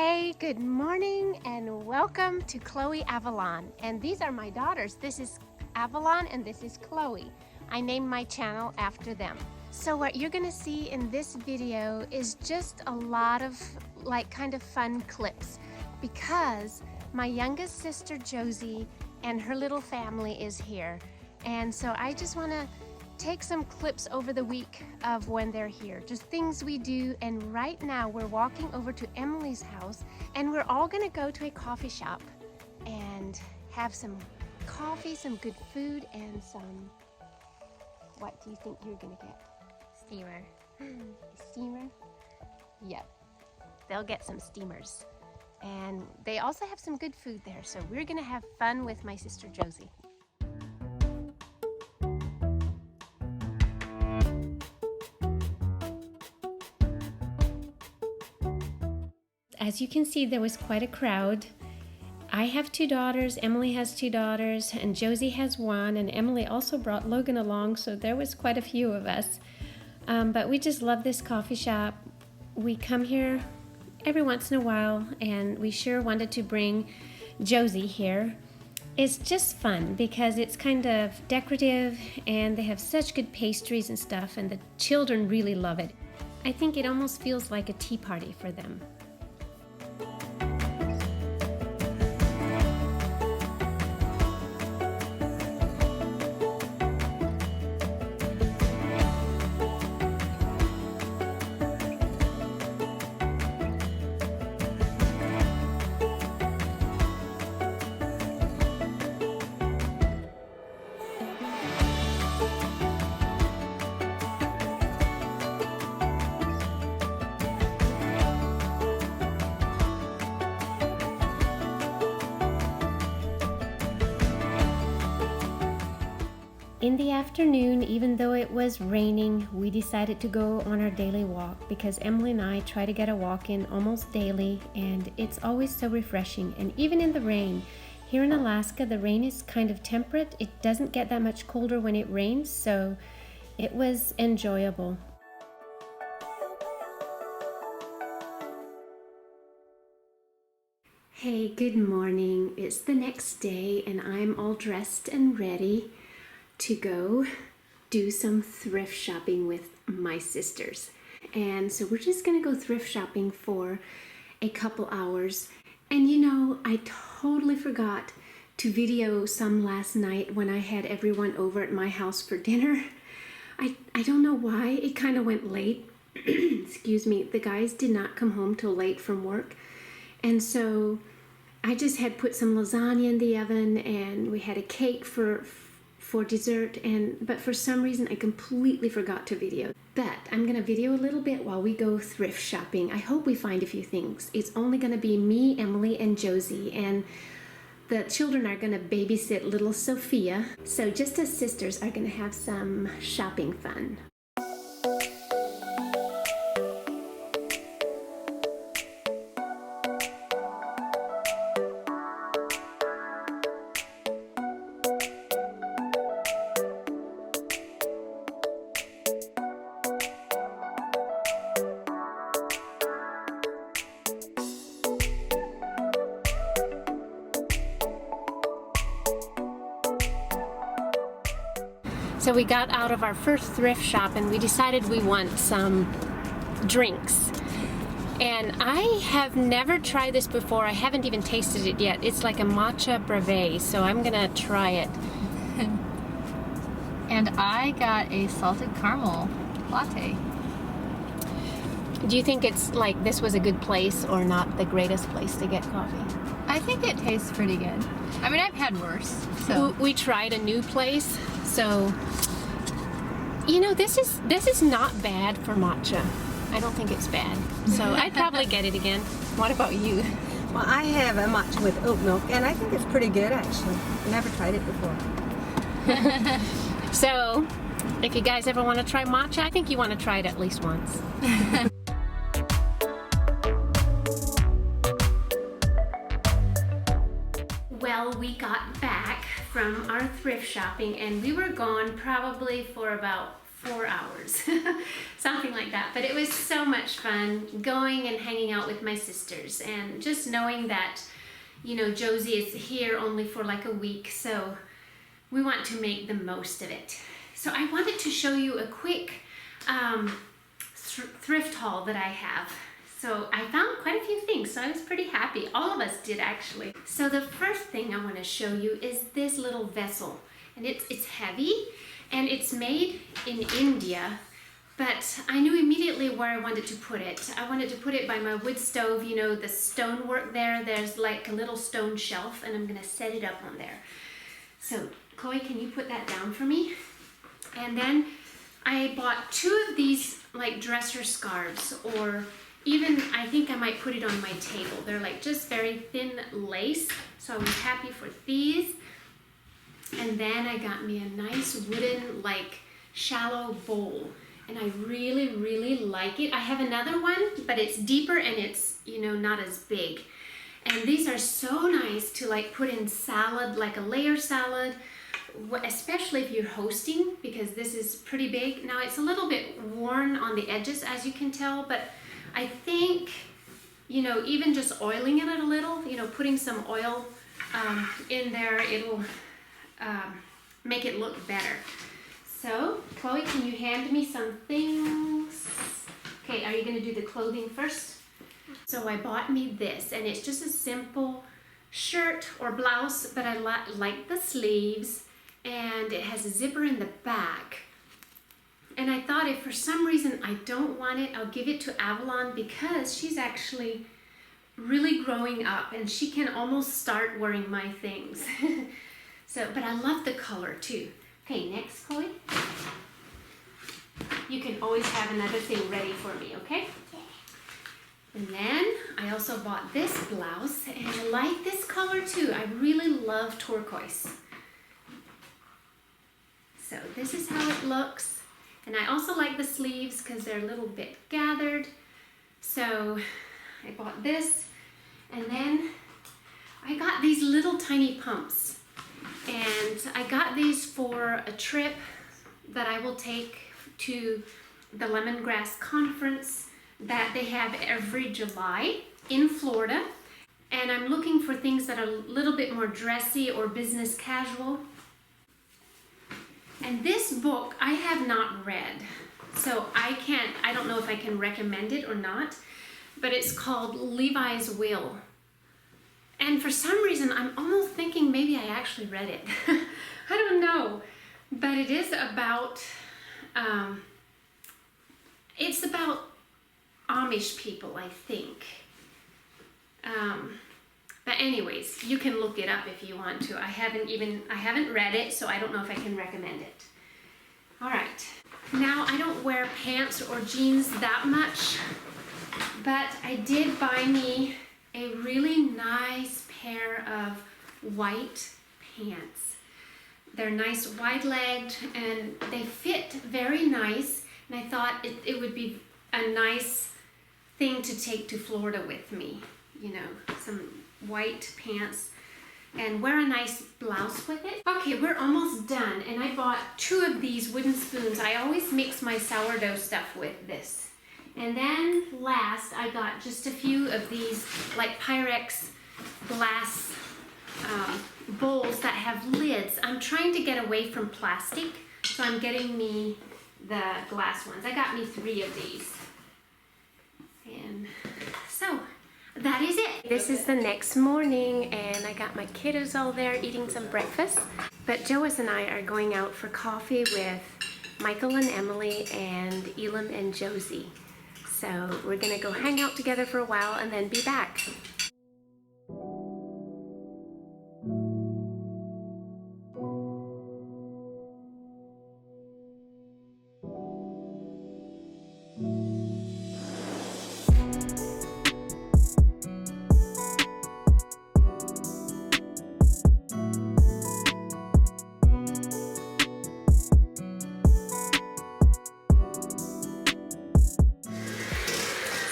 Hey, good morning and welcome to Chloe Avalon. And these are my daughters. This is Avalon and this is Chloe. I named my channel after them. So what you're gonna see in this video is just a lot of kind of fun clips because my youngest sister Josie and her little family is here. And so I just wanna take some clips over the week of when they're here, just things we do. And right now we're walking over to Emily's house and we're all gonna go to a coffee shop and have some coffee, some good food, and some, what do you think you're gonna get? Steamer. Steamer? Yep, they'll get some steamers. And they also have some good food there, so we're gonna have fun with my sister Josie. As you can see, there was quite a crowd. I have two daughters, Emily has two daughters, and Josie has one, and Emily also brought Logan along, so there was quite a few of us. But we just love this coffee shop. We come here every once in a while, and we sure wanted to bring Josie here. It's just fun because it's kind of decorative, and they have such good pastries and stuff, and the children really love it. I think it almost feels like a tea party for them. In the afternoon, even though it was raining, we decided to go on our daily walk because Emily and I try to get a walk in almost daily, and it's always so refreshing. And even in the rain, here in Alaska, the rain is kind of temperate. It doesn't get that much colder when it rains, so it was enjoyable. Hey, good morning. It's the next day and I'm all dressed and ready to go do some thrift shopping with my sisters. And so we're just gonna go thrift shopping for a couple hours. And you know, I totally forgot to video some last night when I had everyone over at my house for dinner. I don't know why, it kind of went late. Excuse me, the guys did not come home till late from work. And so I just had put some lasagna in the oven, and we had a cake for dessert, but for some reason I completely forgot to video. But I'm gonna video a little bit while we go thrift shopping. I hope we find a few things. It's only gonna be me, Emily, and Josie, and the children are gonna babysit little Sophia. So just us sisters are gonna have some shopping fun. So we got out of our first thrift shop and we decided we want some drinks. And I have never tried this before. I haven't even tasted it yet. It's like a matcha brevet, so I'm gonna try it. And I got a salted caramel latte. Do you think it's like this was a good place or not the greatest place to get coffee? I think it tastes pretty good. I mean, I've had worse. So We tried a new place, so you know, this is not bad for matcha. I don't think it's bad. So I'd probably get it again. What about you? Well, I have a matcha with oat milk, and I think it's pretty good, actually. I've never tried it before. So, if you guys ever want to try matcha, I think you want to try it at least once. Well, we got back from our thrift shopping and we were gone probably for about 4 hours, something like that. But it was so much fun going and hanging out with my sisters, and just knowing that, you know, Josie is here only for like a week, so we want to make the most of it. So I wanted to show you a quick thrift haul that I have. So I found quite a few things, so I was pretty happy. All of us did, actually. So the first thing I want to show you is this little vessel, and it's heavy, and it's made in India, but I knew immediately where I wanted to put it. I wanted to put it by my wood stove, you know, the stonework there. There's like a little stone shelf, and I'm gonna set it up on there. So Chloe, can you put that down for me? And then I bought 2 of these like dresser scarves, or even I think I might put it on my table. They're like just very thin lace, so I was happy for these. And then I got me a nice wooden like shallow bowl, and I really, really like it. I have another one, but it's deeper and it's, you know, not as big. And these are so nice to like put in salad, like a layer salad, especially if you're hosting, because this is pretty big. Now it's a little bit worn on the edges, as you can tell, but I think, you know, even just oiling it a little, you know, putting some oil in there, it'll make it look better. So, Chloe, can you hand me some things? Okay, are you going to do the clothing first? So I bought me this, and it's just a simple shirt or blouse, but I like the sleeves, and it has a zipper in the back. And I thought if for some reason I don't want it, I'll give it to Avalon, because she's actually really growing up and she can almost start wearing my things. So, but I love the color too. Okay, next, Chloe. You can always have another thing ready for me, okay? And then I also bought this blouse, and I like this color too. I really love turquoise. So this is how it looks. And I also like the sleeves because they're a little bit gathered. So I bought this, and then I got these little tiny pumps. And I got these for a trip that I will take to the lemongrass conference that they have every July in Florida. And I'm looking for things that are a little bit more dressy or business casual. And this book I have not read, so I don't know if I can recommend it or not, but it's called Levi's Will. And for some reason, I'm almost thinking maybe I actually read it. I don't know, but it is about, it's about Amish people, I think. But anyways, you can look it up if you want to. I haven't read it, so I don't know if I can recommend it. All right. Now, I don't wear pants or jeans that much, but I did buy me a really nice pair of white pants. They're nice wide-legged, and they fit very nice, and I thought it would be a nice thing to take to Florida with me. You know, some white pants, and wear a nice blouse with it. Okay, we're almost done, and I bought 2 of these wooden spoons. I always mix my sourdough stuff with this. And then last, I got just a few of these like Pyrex glass bowls that have lids. I'm trying to get away from plastic, so I'm getting me the glass ones. I got me 3 of these. And so that is it. This is the next morning, and I got my kiddos all there eating some breakfast. But Joas and I are going out for coffee with Michael and Emily and Elam and Josie. So we're gonna go hang out together for a while and then be back.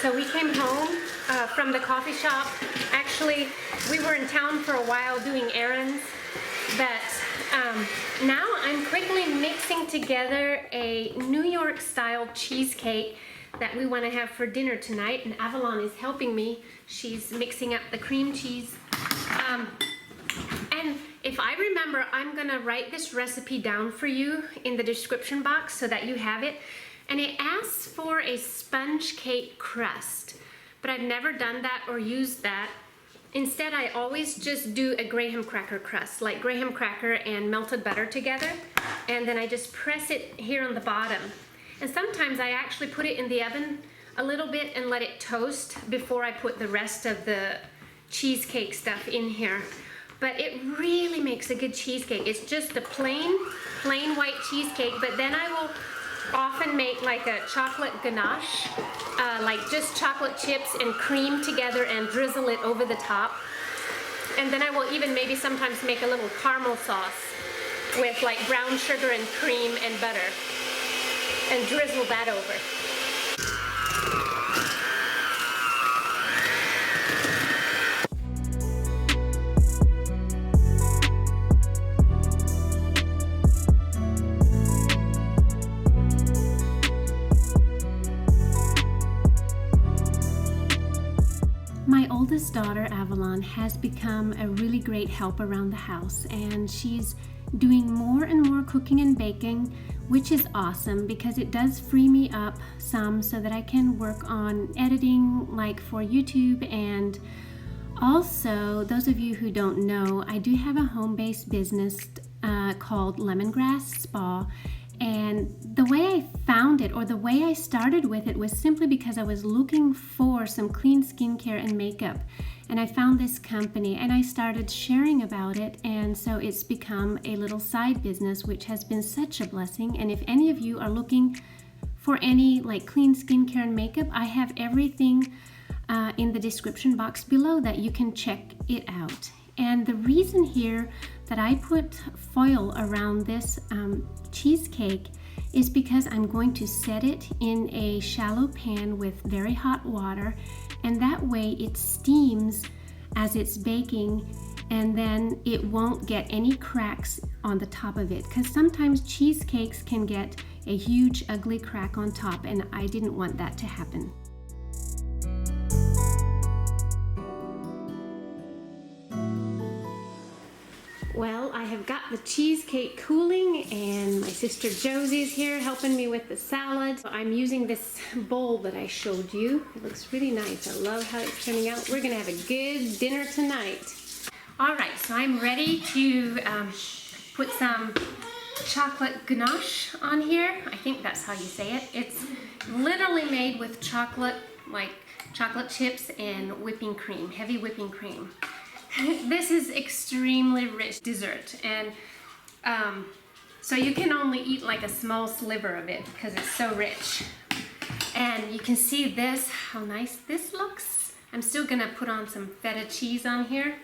So we came home from the coffee shop. Actually, we were in town for a while doing errands, but Now I'm quickly mixing together a New York style cheesecake that we want to have for dinner tonight, and Avalon is helping me. She's mixing up the cream cheese. And if I remember, I'm gonna write this recipe down for you in the description box so that you have it. And it asks for a sponge cake crust, but I've never done that or used that. Instead, I always just do a graham cracker crust, like graham cracker and melted butter together, and then I just press it here on the bottom. And sometimes I actually put it in the oven a little bit and let it toast before I put the rest of the cheesecake stuff in here. But it really makes a good cheesecake. It's just a plain white cheesecake, but then I will often make like a chocolate ganache, like just chocolate chips and cream together and drizzle it over the top. And then I will even maybe sometimes make a little caramel sauce with like brown sugar and cream and butter and drizzle that over. My oldest daughter, Avalon, has become a really great help around the house, and she's doing more and more cooking and baking, which is awesome because it does free me up some so that I can work on editing like for YouTube. And also, those of you who don't know, I do have a home-based business called Lemongrass Spa. And the way I found it, or the way I started with it, was simply because I was looking for some clean skincare and makeup. And I found this company and I started sharing about it. And so it's become a little side business, which has been such a blessing. And if any of you are looking for any like clean skincare and makeup, I have everything in the description box below that you can check it out. And the reason here that I put foil around this cheesecake is because I'm going to set it in a shallow pan with very hot water, and that way it steams as it's baking, and then it won't get any cracks on the top of it, because sometimes cheesecakes can get a huge ugly crack on top, and I didn't want that to happen. Well, I have got the cheesecake cooling, and my sister Josie's here helping me with the salad. So I'm using this bowl that I showed you. It looks really nice. I love how it's turning out. We're gonna have a good dinner tonight. All right, so I'm ready to put some chocolate ganache on here. I think that's how you say it. It's literally made with chocolate, like chocolate chips and whipping cream, heavy whipping cream. This is extremely rich dessert, and so you can only eat like a small sliver of it because it's so rich. And you can see this, how nice this looks. I'm still gonna put on some feta cheese on here.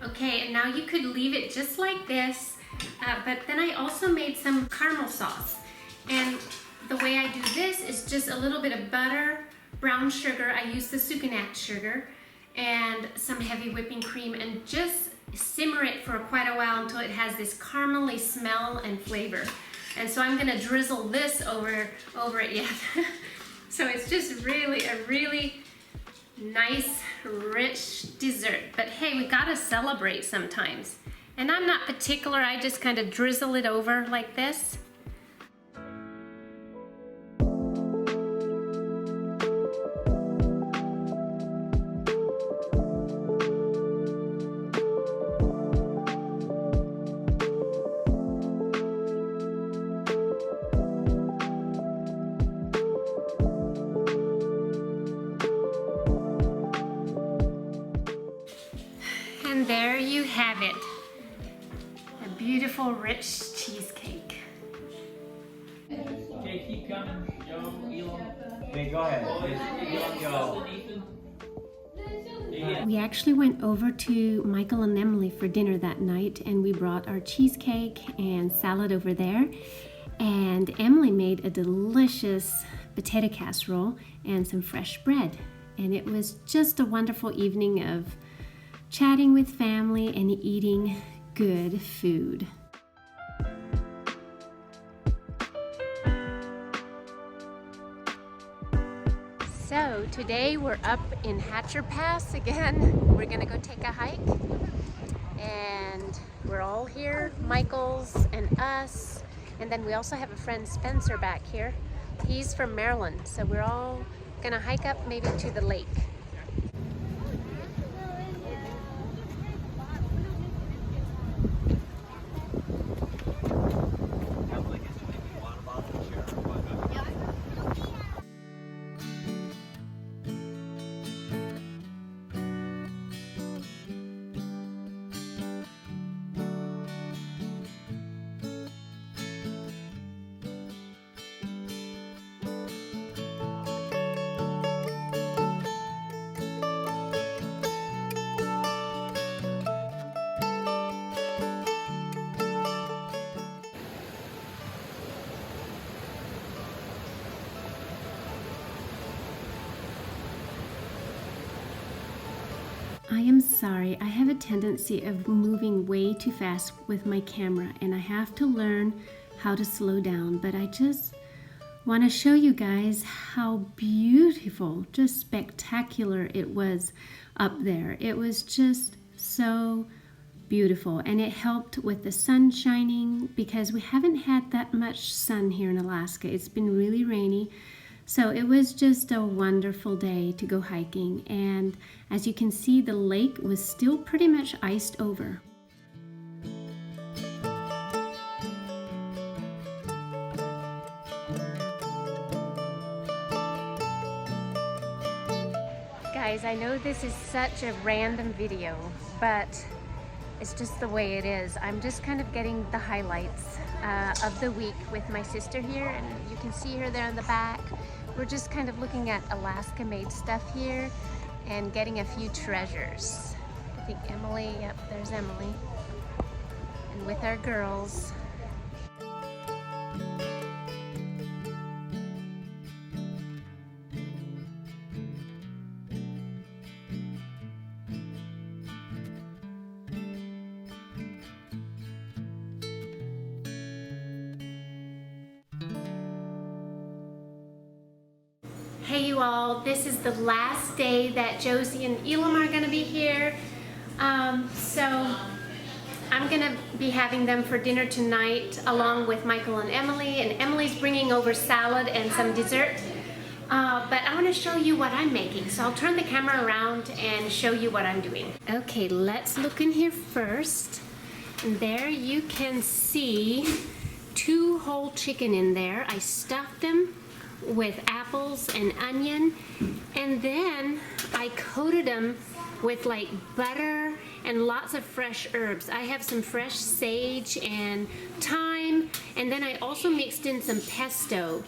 Okay, and now you could leave it just like this, but then I also made some caramel sauce. And the way I do this is just a little bit of butter, brown sugar, I use the sucanat sugar, and some heavy whipping cream, and just simmer it for quite a while until it has this caramely smell and flavor. And so I'm gonna drizzle this over it yet. So it's just really a really nice, rich dessert. But hey, we gotta celebrate sometimes. And I'm not particular, I just kind of drizzle it over like this. And there you have it, a beautiful rich cheesecake. coming, Joe, Elam? Okay, go ahead. Elam, go. We actually went over to Michael and Emily for dinner that night, and we brought our cheesecake and salad over there. And Emily made a delicious potato casserole and some fresh bread. And it was just a wonderful evening of chatting with family and eating good food. So today we're up in Hatcher Pass again. We're gonna go take a hike, and we're all here, Michael's and us, and then we also have a friend Spencer back here. He's from Maryland, so we're all gonna hike up maybe to the lake. I am sorry, I have a tendency of moving way too fast with my camera, and I have to learn how to slow down, but I just want to show you guys how beautiful, just spectacular it was up there. It was just so beautiful, and it helped with the sun shining because we haven't had that much sun here in Alaska. It's been really rainy. So it was just a wonderful day to go hiking, and as you can see, the lake was still pretty much iced over. Guys, I know this is such a random video, but it's just the way it is. I'm just kind of getting the highlights of the week with my sister here, and you can see her there in the back. We're just kind of looking at Alaska made stuff here and getting a few treasures. I think Emily, yep, there's Emily. And with our girls. Hey you all, this is the last day that Josie and Elam are going to be here. So I'm going to be having them for dinner tonight along with Michael and Emily. And Emily's bringing over salad and some dessert. But I want to show you what I'm making. So I'll turn the camera around and show you what I'm doing. Okay, let's look in here first. And there you can see 2 whole chicken in there. I stuffed them with apples and onion, and then I coated them with like butter and lots of fresh herbs. I have some fresh sage and thyme, and then I also mixed in some pesto,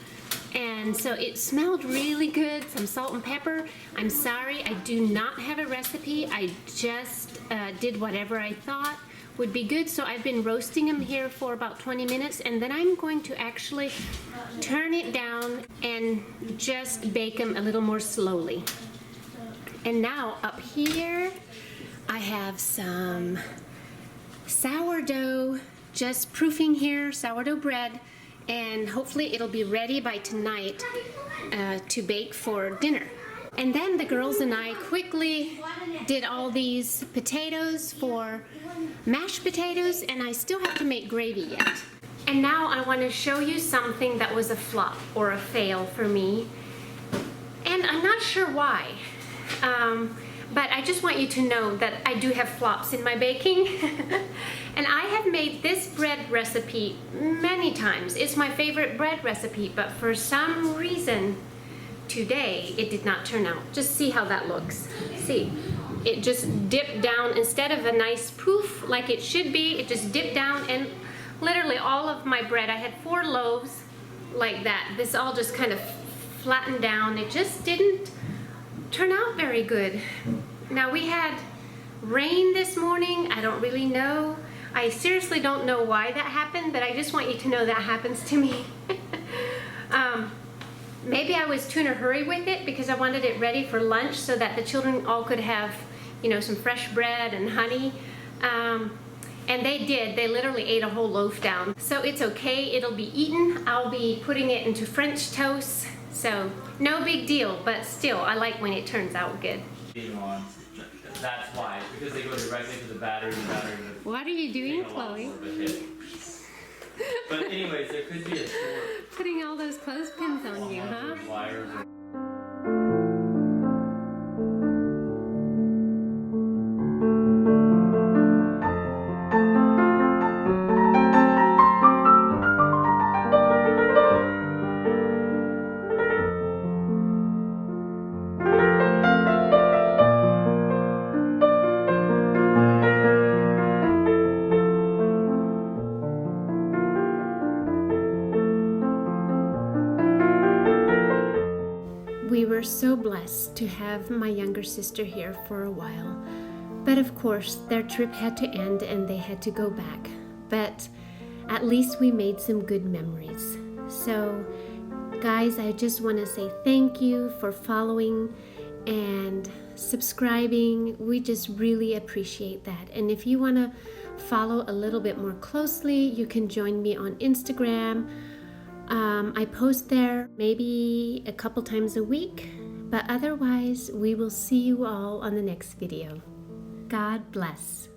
and so it smelled really good. Some salt and pepper. I'm sorry, I do not have a recipe. I just did whatever I thought would be good. So I've been roasting them here for about 20 minutes, and then I'm going to actually turn it down and just bake them a little more slowly. And now up here I have some sourdough, just proofing here, sourdough bread, and hopefully it'll be ready by tonight to bake for dinner. And then the girls and I quickly did all these potatoes for mashed potatoes, and I still have to make gravy yet. And now I want to show you something that was a flop or a fail for me, and I'm not sure why, but I just want you to know that I do have flops in my baking. And I have made this bread recipe many times. It's my favorite bread recipe, but for some reason today it did not turn out. Just see how that looks. See, it just dipped down. Instead of a nice poof like it should be, it just dipped down, and literally all of my bread, I had 4 loaves, like that. This all just kind of flattened down. It just didn't turn out very good. Now we had rain this morning. I don't really know. I seriously don't know why that happened, but I just want you to know that happens to me. Maybe I was too in a hurry with it because I wanted it ready for lunch so that the children all could have, you know, some fresh bread and honey. And they did. They literally ate a whole loaf down. So it's okay. It'll be eaten. I'll be putting it into French toast. So no big deal, but still, I like when it turns out good. That's why, because they go directly to the battery. What are you doing, Chloe? But anyways, there could be a short. Putting all those clothespins on you, huh? Wires. We were so blessed to have my younger sister here for a while. But of course, their trip had to end and they had to go back. But at least we made some good memories. So, guys, I just want to say thank you for following and subscribing. We just really appreciate that. And if you want to follow a little bit more closely, you can join me on Instagram. I post there maybe a couple times a week, but otherwise we will see you all on the next video. God bless.